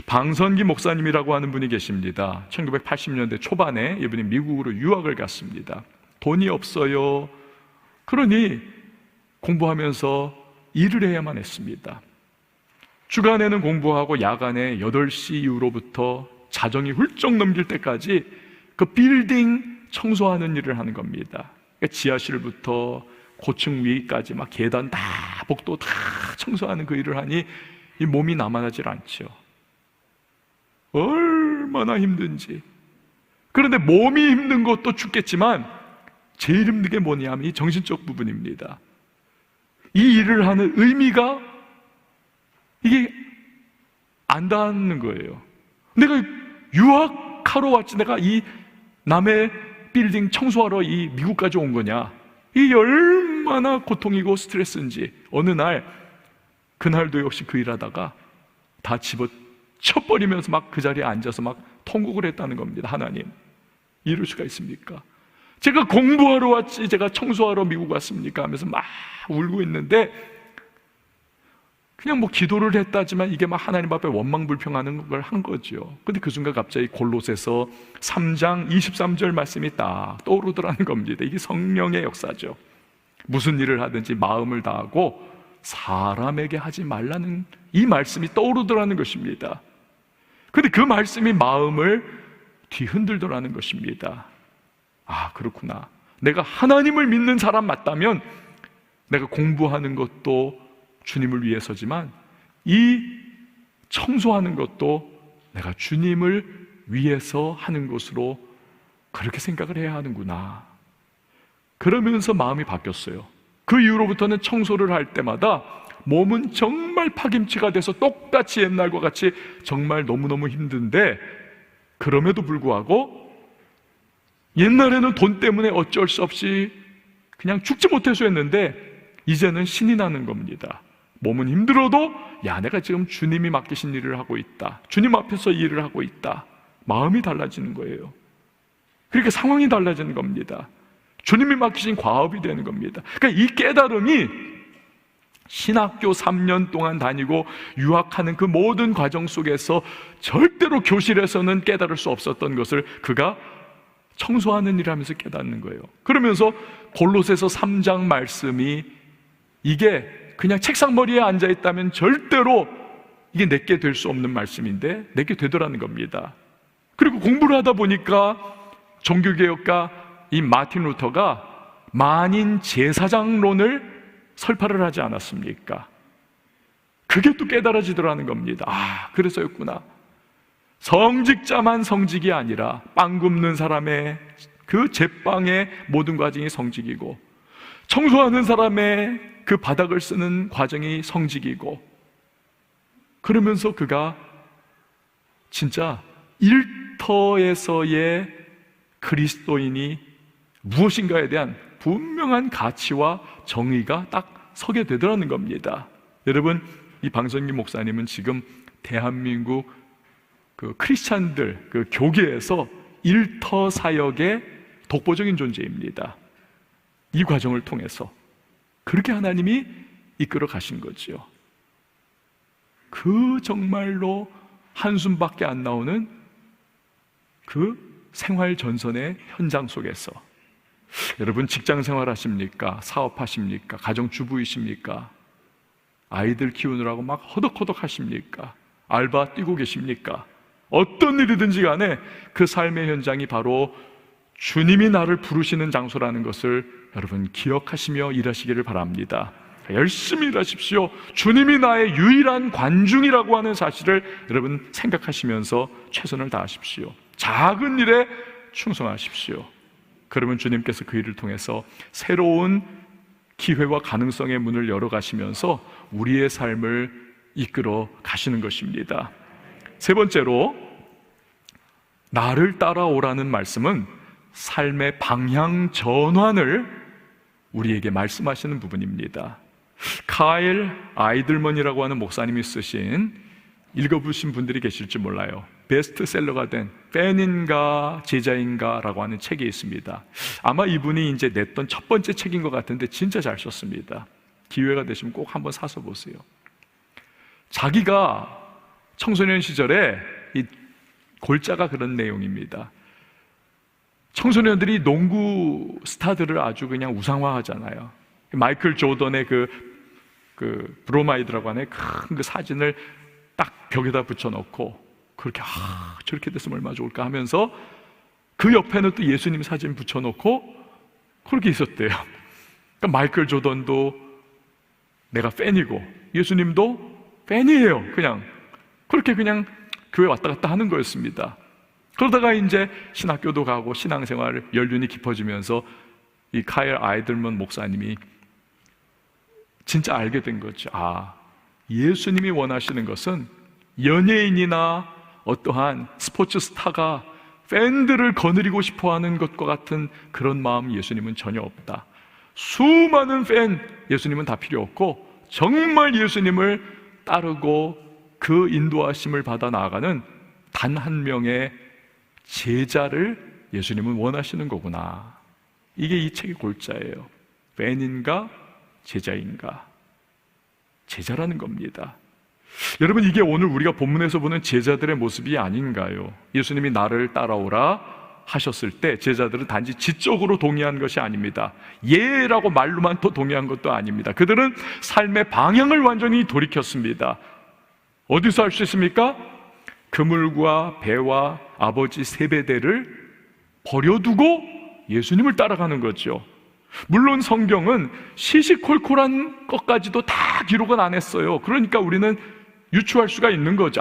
Speaker 1: 방선기 목사님이라고 하는 분이 계십니다. 1980년대 초반에 이분이 미국으로 유학을 갔습니다. 돈이 없어요. 그러니 공부하면서 일을 해야만 했습니다. 주간에는 공부하고 야간에 8시 이후로부터 자정이 훌쩍 넘길 때까지 그 빌딩 청소하는 일을 하는 겁니다. 그러니까 지하실부터 고층 위까지 막 계단 다 복도 다 청소하는 그 일을 하니 이 몸이 남아나질 않죠. 얼마나 힘든지. 그런데 몸이 힘든 것도 죽겠지만 제일 힘든 게 뭐냐면 이 정신적 부분입니다. 이 일을 하는 의미가 이게 안 닿는 거예요. 내가 유학하러 왔지, 내가 이 남의 빌딩 청소하러 이 미국까지 온 거냐, 이게 얼마나 고통이고 스트레스인지. 어느 날, 그날도 역시 그 일하다가 다 집어쳐버리면서 막 그 자리에 앉아서 막 통곡을 했다는 겁니다. 하나님, 이럴 수가 있습니까? 제가 공부하러 왔지 제가 청소하러 미국 왔습니까? 하면서 막 울고 있는데 그냥 뭐 기도를 했다지만 이게 막 하나님 앞에 원망불평하는 걸 한 거죠. 근데 그 순간 갑자기 골로새서 3장 23절 말씀이 딱 떠오르더라는 겁니다. 이게 성령의 역사죠. 무슨 일을 하든지 마음을 다하고 사람에게 하지 말라는 이 말씀이 떠오르더라는 것입니다. 근데 그 말씀이 마음을 뒤흔들더라는 것입니다. 아, 그렇구나. 내가 하나님을 믿는 사람 맞다면 내가 공부하는 것도 주님을 위해서지만 이 청소하는 것도 내가 주님을 위해서 하는 것으로 그렇게 생각을 해야 하는구나. 그러면서 마음이 바뀌었어요. 그 이후로부터는 청소를 할 때마다 몸은 정말 파김치가 돼서 똑같이 옛날과 같이 정말 너무너무 힘든데, 그럼에도 불구하고 옛날에는 돈 때문에 어쩔 수 없이 그냥 죽지 못해서 했는데 이제는 신이 나는 겁니다. 몸은 힘들어도 야, 내가 지금 주님이 맡기신 일을 하고 있다, 주님 앞에서 일을 하고 있다. 마음이 달라지는 거예요. 그러니까 상황이 달라지는 겁니다. 주님이 맡기신 과업이 되는 겁니다. 그러니까 이 깨달음이 신학교 3년 동안 다니고 유학하는 그 모든 과정 속에서 절대로 교실에서는 깨달을 수 없었던 것을 그가 청소하는 일을 하면서 깨닫는 거예요. 그러면서 골로새서 3장 말씀이 이게 그냥 책상머리에 앉아있다면 절대로 이게 내게 될 수 없는 말씀인데 내게 되더라는 겁니다. 그리고 공부를 하다 보니까 종교개혁가 이 마틴 루터가 만인 제사장론을 설파를 하지 않았습니까? 그게 또 깨달아지더라는 겁니다. 아, 그래서였구나. 성직자만 성직이 아니라 빵 굽는 사람의 그 제빵의 모든 과정이 성직이고, 청소하는 사람의 그 바닥을 쓰는 과정이 성직이고, 그러면서 그가 진짜 일터에서의 그리스도인이 무엇인가에 대한 분명한 가치와 정의가 딱 서게 되더라는 겁니다. 여러분, 이 방선기 목사님은 지금 대한민국 그 크리스찬들, 그 교계에서 일터 사역의 독보적인 존재입니다. 이 과정을 통해서 그렇게 하나님이 이끌어 가신 거지요. 그 정말로 한숨밖에 안 나오는 그 생활 전선의 현장 속에서 여러분 직장 생활 하십니까? 사업하십니까? 가정주부이십니까? 아이들 키우느라고 막 허덕허덕 하십니까? 알바 뛰고 계십니까? 어떤 일이든지 간에 그 삶의 현장이 바로 주님이 나를 부르시는 장소라는 것을 여러분 기억하시며 일하시기를 바랍니다. 열심히 일하십시오. 주님이 나의 유일한 관중이라고 하는 사실을 여러분 생각하시면서 최선을 다하십시오. 작은 일에 충성하십시오. 그러면 주님께서 그 일을 통해서 새로운 기회와 가능성의 문을 열어가시면서 우리의 삶을 이끌어 가시는 것입니다. 세 번째로, 나를 따라오라는 말씀은 삶의 방향 전환을 우리에게 말씀하시는 부분입니다. 카일 아이들먼이라고 하는 목사님이 쓰신, 읽어보신 분들이 계실지 몰라요, 베스트셀러가 된 팬인가 제자인가 라고 하는 책이 있습니다. 아마 이분이 이제 냈던 첫 번째 책인 것 같은데 진짜 잘 썼습니다. 기회가 되시면 꼭 한번 사서 보세요. 자기가 청소년 시절에, 이 골자가 그런 내용입니다. 청소년들이 농구 스타들을 아주 그냥 우상화하잖아요. 마이클 조던의 그 브로마이드라고 하는 큰 그 사진을 딱 벽에다 붙여놓고 그렇게 저렇게 됐으면 얼마나 좋을까 하면서 그 옆에는 또 예수님 사진 붙여놓고 그렇게 있었대요. 그러니까 마이클 조던도 내가 팬이고 예수님도 팬이에요. 그렇게 그냥 교회 왔다 갔다 하는 거였습니다. 그러다가 이제 신학교도 가고 신앙생활 연륜이 깊어지면서 이 카일 아이들먼 목사님이 진짜 알게 된 거죠. 예수님이 원하시는 것은 연예인이나 어떠한 스포츠 스타가 팬들을 거느리고 싶어하는 것과 같은 그런 마음 예수님은 전혀 없다. 수많은 팬 예수님은 다 필요 없고 정말 예수님을 따르고 그 인도하심을 받아 나아가는 단 한 명의 제자를 예수님은 원하시는 거구나. 이게 이 책의 골자예요. 팬인가 제자인가? 제자라는 겁니다. 여러분, 이게 오늘 우리가 본문에서 보는 제자들의 모습이 아닌가요? 예수님이 나를 따라오라 하셨을 때 제자들은 단지 지적으로 동의한 것이 아닙니다. 예라고 말로만 또 동의한 것도 아닙니다. 그들은 삶의 방향을 완전히 돌이켰습니다. 어디서 할 수 있습니까? 그물과 배와 아버지 세베대를 버려두고 예수님을 따라가는 거죠. 물론 성경은 시시콜콜한 것까지도 다 기록은 안 했어요. 그러니까 우리는 유추할 수가 있는 거죠.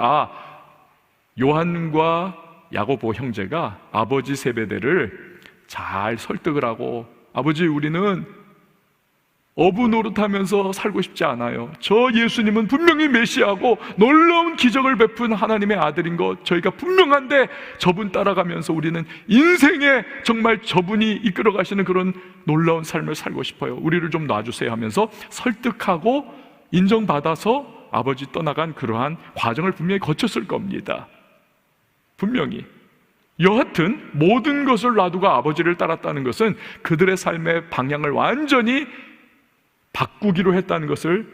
Speaker 1: 요한과 야고보 형제가 아버지 세베대를 잘 설득을 하고, 아버지, 우리는 어부 노릇하면서 살고 싶지 않아요. 저 예수님은 분명히 메시아고 놀라운 기적을 베푼 하나님의 아들인 거 저희가 분명한데 저분 따라가면서 우리는 인생에 정말 저분이 이끌어 가시는 그런 놀라운 삶을 살고 싶어요. 우리를 좀 놔주세요 하면서 설득하고 인정받아서 아버지 떠나간 그러한 과정을 분명히 거쳤을 겁니다. 분명히. 여하튼 모든 것을 놔두고 아버지를 따랐다는 것은 그들의 삶의 방향을 완전히 바꾸기로 했다는 것을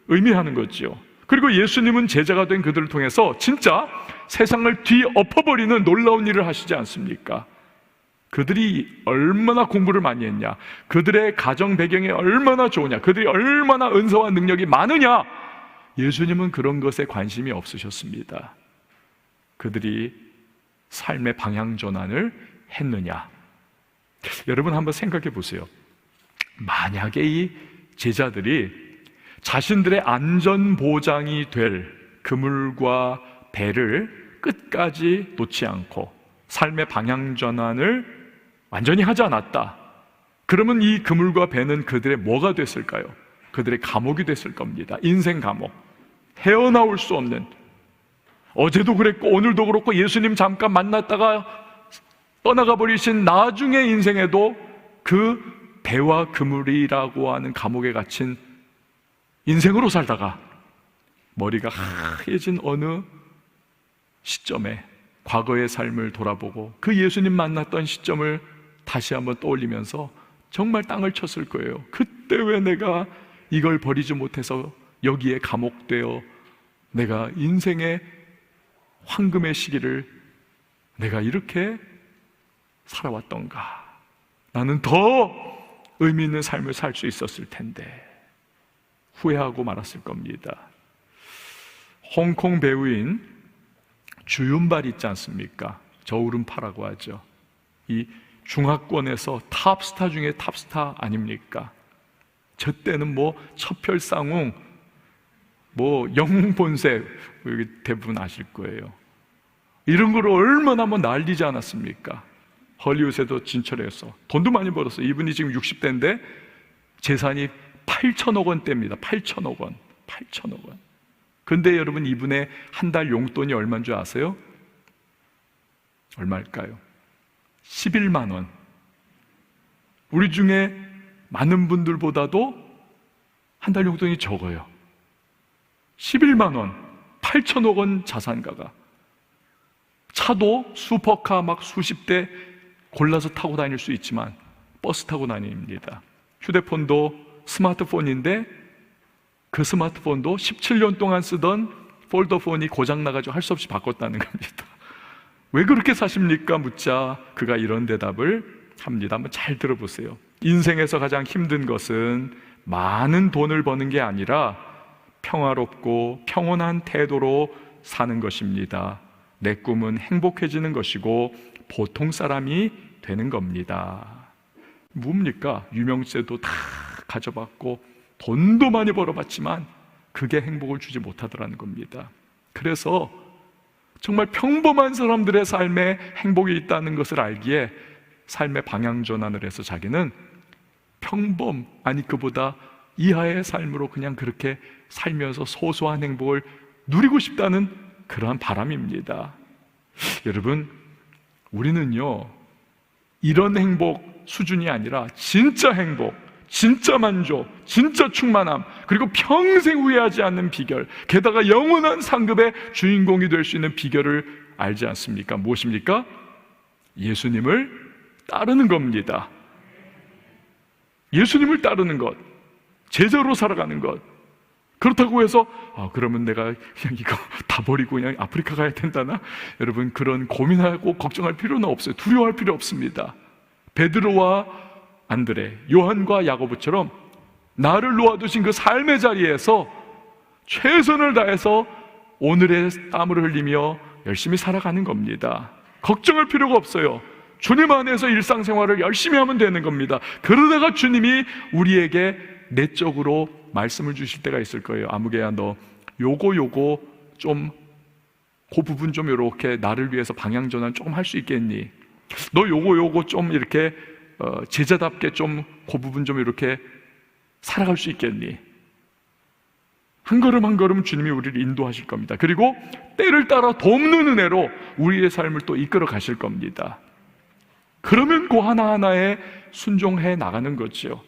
Speaker 1: 의미하는 거지요. 그리고 예수님은 제자가 된 그들을 통해서 진짜 세상을 뒤엎어버리는 놀라운 일을 하시지 않습니까? 그들이 얼마나 공부를 많이 했냐, 그들의 가정 배경이 얼마나 좋으냐, 그들이 얼마나 은사와 능력이 많으냐, 예수님은 그런 것에 관심이 없으셨습니다. 그들이 삶의 방향 전환을 했느냐. 여러분 한번 생각해 보세요. 만약에 이 제자들이 자신들의 안전보장이 될 그물과 배를 끝까지 놓지 않고 삶의 방향 전환을 완전히 하지 않았다. 그러면 이 그물과 배는 그들의 뭐가 됐을까요? 그들의 감옥이 됐을 겁니다. 인생 감옥. 헤어나올 수 없는, 어제도 그랬고 오늘도 그렇고 예수님 잠깐 만났다가 떠나가 버리신 나중의 인생에도 그 배와 그물이라고 하는 감옥에 갇힌 인생으로 살다가 머리가 하얘진 어느 시점에 과거의 삶을 돌아보고 그 예수님 만났던 시점을 다시 한번 떠올리면서 정말 땅을 쳤을 거예요. 그때 왜 내가 이걸 버리지 못해서 여기에 감옥되어 내가 인생의 황금의 시기를 내가 이렇게 살아왔던가. 나는 더 의미 있는 삶을 살 수 있었을 텐데 후회하고 말았을 겁니다. 홍콩 배우인 주윤발 있지 않습니까? 저울음파라고 하죠. 이 중화권에서 탑스타 중에 탑스타 아닙니까? 저 때는 뭐 첩혈상웅, 뭐 영웅본색, 여기 대부분 아실 거예요. 이런 거를 얼마나 뭐 난리지 않았습니까? 헐리우드에도 진출해서 돈도 많이 벌었어요. 이분이 지금 60대인데 재산이 8천억 원대입니다. 8천억 원. 8천억 원. 근데 여러분, 이분의 한 달 용돈이 얼마인 줄 아세요? 얼마일까요? 11만 원. 우리 중에 많은 분들보다도 한 달 용돈이 적어요. 11만 원. 8천억 원 자산가가. 차도 슈퍼카 막 수십 대 골라서 타고 다닐 수 있지만 버스 타고 다닙니다. 휴대폰도 스마트폰인데 그 스마트폰도 17년 동안 쓰던 폴더폰이 고장나가지고 할 수 없이 바꿨다는 겁니다. 왜 그렇게 사십니까? 묻자 그가 이런 대답을 합니다. 한번 잘 들어보세요. 인생에서 가장 힘든 것은 많은 돈을 버는 게 아니라 평화롭고 평온한 태도로 사는 것입니다. 내 꿈은 행복해지는 것이고 보통 사람이 되는 겁니다. 뭡니까? 유명세도 다 가져봤고 돈도 많이 벌어봤지만 그게 행복을 주지 못하더라는 겁니다. 그래서 정말 평범한 사람들의 삶에 행복이 있다는 것을 알기에 삶의 방향 전환을 해서 자기는 평범, 아니 그보다 이하의 삶으로 그냥 그렇게 살면서 소소한 행복을 누리고 싶다는 그러한 바람입니다. 여러분, 우리는요 이런 행복 수준이 아니라 진짜 행복, 진짜 만족, 진짜 충만함, 그리고 평생 후회하지 않는 비결, 게다가 영원한 상급의 주인공이 될 수 있는 비결을 알지 않습니까? 무엇입니까? 예수님을 따르는 겁니다. 예수님을 따르는 것, 제자로 살아가는 것. 그렇다고 해서 그러면 내가 그냥 이거 다 버리고 그냥 아프리카 가야 된다나? 여러분, 그런 고민하고 걱정할 필요는 없어요. 두려워할 필요 없습니다. 베드로와 안드레, 요한과 야고보처럼 나를 놓아두신 그 삶의 자리에서 최선을 다해서 오늘의 땀을 흘리며 열심히 살아가는 겁니다. 걱정할 필요가 없어요. 주님 안에서 일상생활을 열심히 하면 되는 겁니다. 그러다가 주님이 우리에게 내적으로 말씀을 주실 때가 있을 거예요. 아무개야, 너 요거 좀 그 부분 좀 이렇게 나를 위해서 방향 전환 조금 할 수 있겠니? 너 요거 좀 이렇게 제자답게 좀 그 부분 좀 이렇게 살아갈 수 있겠니? 한 걸음 한 걸음 주님이 우리를 인도하실 겁니다. 그리고 때를 따라 돕는 은혜로 우리의 삶을 또 이끌어 가실 겁니다. 그러면 그 하나하나에 순종해 나가는 거죠.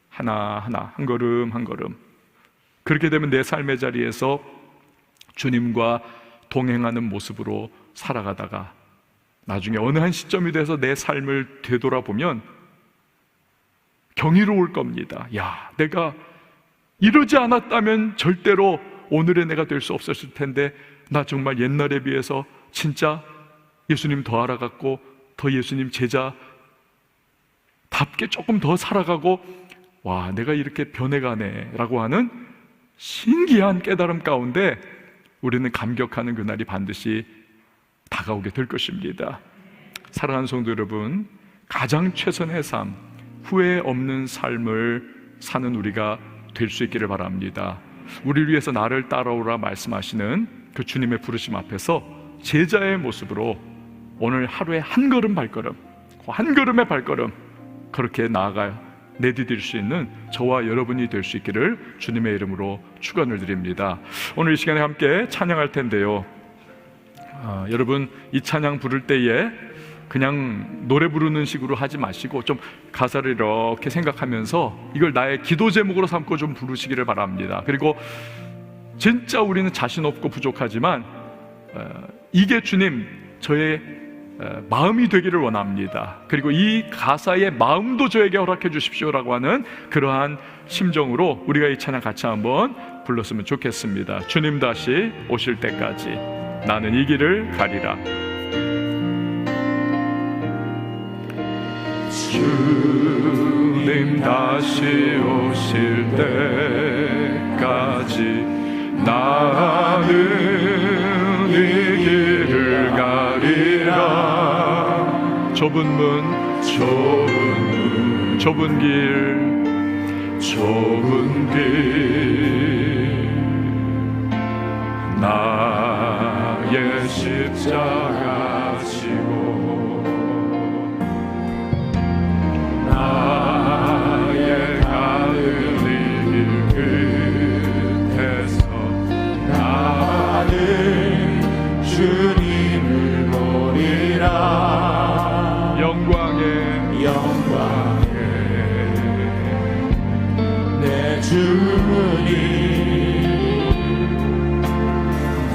Speaker 1: 하나하나, 한 걸음 한 걸음. 그렇게 되면 내 삶의 자리에서 주님과 동행하는 모습으로 살아가다가 나중에 어느 한 시점이 돼서 내 삶을 되돌아보면 경이로울 겁니다. 야, 내가 이러지 않았다면 절대로 오늘의 내가 될 수 없었을 텐데 나 정말 옛날에 비해서 진짜 예수님 더 알아갔고 더 예수님 제자답게 조금 더 살아가고 와, 내가 이렇게 변해가네 라고 하는 신기한 깨달음 가운데 우리는 감격하는 그날이 반드시 다가오게 될 것입니다. 사랑하는 성도 여러분, 가장 최선의 삶, 후회 없는 삶을 사는 우리가 될 수 있기를 바랍니다. 우리를 위해서 나를 따라오라 말씀하시는 그 주님의 부르심 앞에서 제자의 모습으로 오늘 하루에 한 걸음 발걸음, 한 걸음의 발걸음 그렇게 나아가 내디딜 수 있는 저와 여러분이 될 수 있기를 주님의 이름으로 축원을 드립니다. 오늘 이 시간에 함께 찬양할 텐데요, 여러분 이 찬양 부를 때에 그냥 노래 부르는 식으로 하지 마시고 좀 가사를 이렇게 생각하면서 이걸 나의 기도 제목으로 삼고 좀 부르시기를 바랍니다. 그리고 진짜 우리는 자신 없고 부족하지만 이게 주님 저의 마음이 되기를 원합니다. 그리고 이 가사의 마음도 저에게 허락해 주십시오라고 하는 그러한 심정으로 우리가 이 찬양 같이 한번 불렀으면 좋겠습니다. 주님 다시 오실 때까지 나는 이 길을 가리라. 주님 다시 오실 때까지 나는 이 길을 가리라. 좁은 문, 좁은 길, 나의 십자가 지고 나의 가는 길 끝에서 나는 주님을 보리라. 영광에 내 주님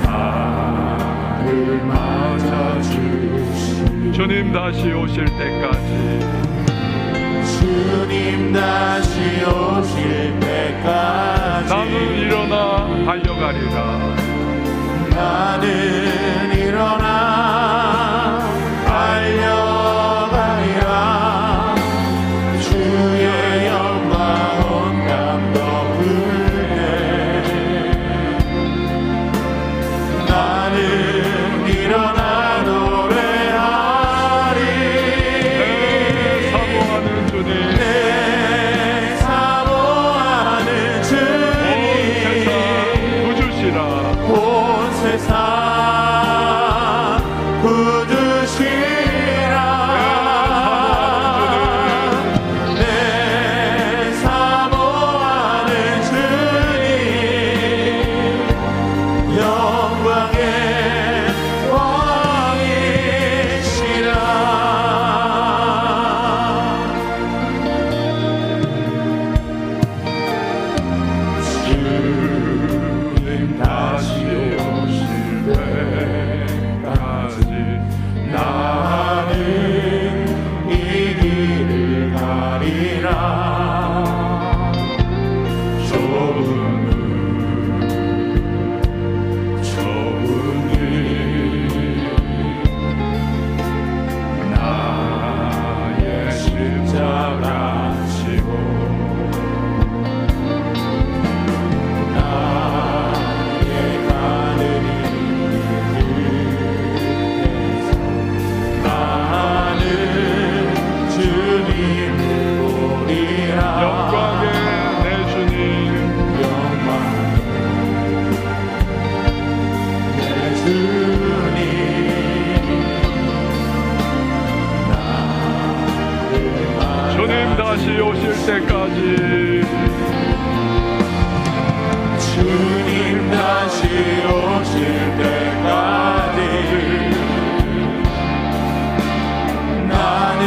Speaker 1: 나를 맞아주시. 주님 다시 오실 때까지, 주님 다시 오실 때까지 나는 일어나 달려가리라. 나는 일어나 달려가리라. 주의 영광 온 땅 덮을 때 나는 일어나 노래하리. 내 사모하는 주님, 내 사모하는 주님, 온 세상 구주시라. 내 사모하는 주님, 영광의 왕이시라. 주님 다시 오실 때까지 나는 이 길을 가리라. 좁은 길 나의 십자가 지고 나의 가는 길 끝에서 나는 주님을 보리라. 영광의 내 주님, 내 주님 주님 다시 오실 때까지, 주님 다시 오실 때까지 나는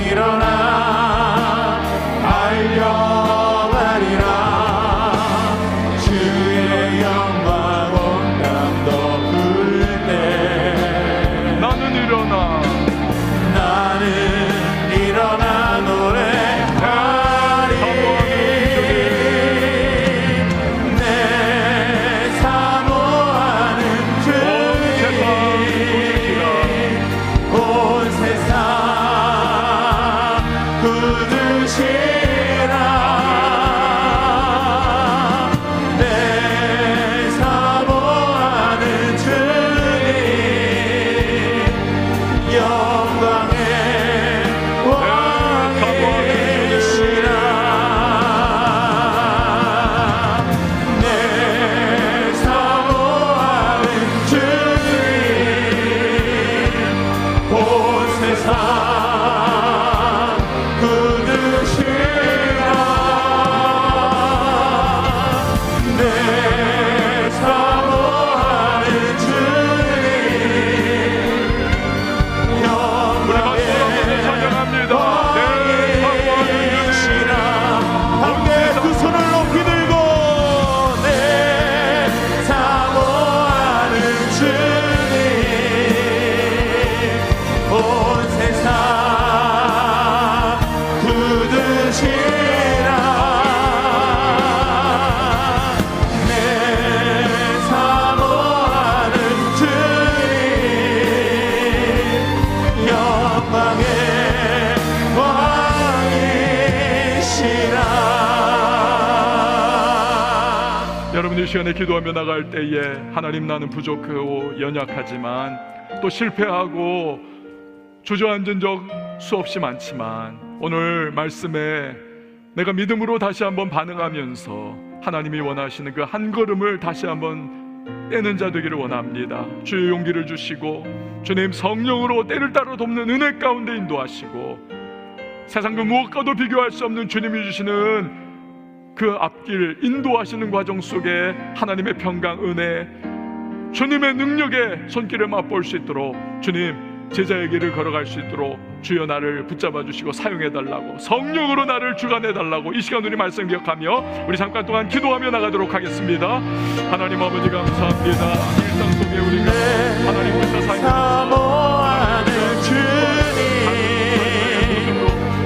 Speaker 1: 일어나 달려가리라. 주의 영광 온 땅 덮을 때 나는 일어나 노래하리. 내 사모하는 주님, 온 세상 구주시라. 내 사모하는 주님, 이 시간에 기도하며 나갈 때에 하나님, 나는 부족하고 연약하지만 또 실패하고 주저앉은 적 수없이 많지만 오늘 말씀에 내가 믿음으로 다시 한번 반응하면서 하나님이 원하시는 그 한 걸음을 다시 한번 떼는 자 되기를 원합니다. 주의 용기를 주시고 주님 성령으로 때를 따라 돕는 은혜 가운데 인도하시고 세상 그 무엇과도 비교할 수 없는 주님이 주시는 그 앞길 인도하시는 과정 속에 하나님의 평강, 은혜, 주님의 능력의 손길을 맛볼 수 있도록 주님 제자의 길을 걸어갈 수 있도록 주여 나를 붙잡아 주시고 사용해달라고, 성령으로 나를 주관해달라고 이 시간 우리 말씀 기억하며 우리 잠깐 동안 기도하며 나가도록 하겠습니다. 하나님 아버지 감사합니다. 일상 속에 우리가 하나님을 사모하는 주님,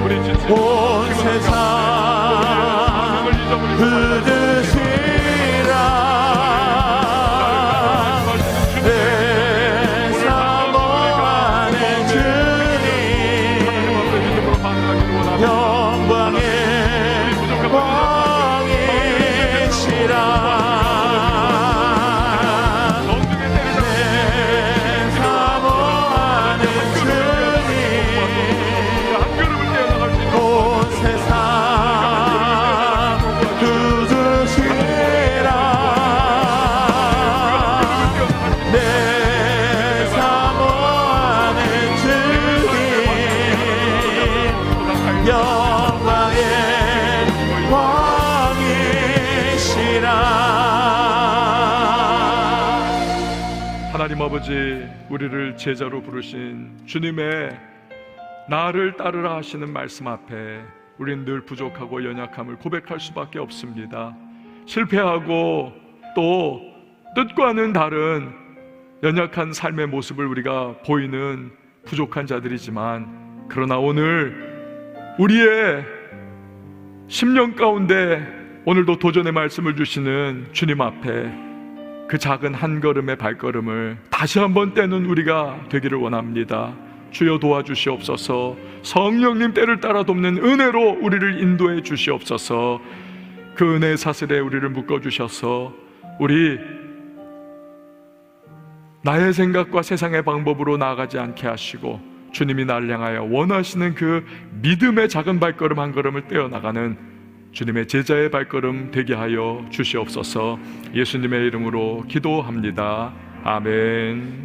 Speaker 1: 우리 진짜 온 세상 하나님 아버지, 우리를 제자로 부르신 주님의 나를 따르라 하시는 말씀 앞에 우리는 늘 부족하고 연약함을 고백할 수밖에 없습니다. 실패하고 또 뜻과는 다른 연약한 삶의 모습을 우리가 보이는 부족한 자들이지만, 그러나 오늘 우리의 심령 가운데 오늘도 도전의 말씀을 주시는 주님 앞에 그 작은 한 걸음의 발걸음을 다시 한번 떼는 우리가 되기를 원합니다. 주여 도와주시옵소서. 성령님 때를 따라 돕는 은혜로 우리를 인도해 주시옵소서. 그 은혜의 사슬에 우리를 묶어주셔서 우리 나의 생각과 세상의 방법으로 나아가지 않게 하시고 주님이 나를 향하여 원하시는 그 믿음의 작은 발걸음 한 걸음을 떼어나가는 주님의 제자의 발걸음 되게 하여 주시옵소서. 예수님의 이름으로 기도합니다. 아멘.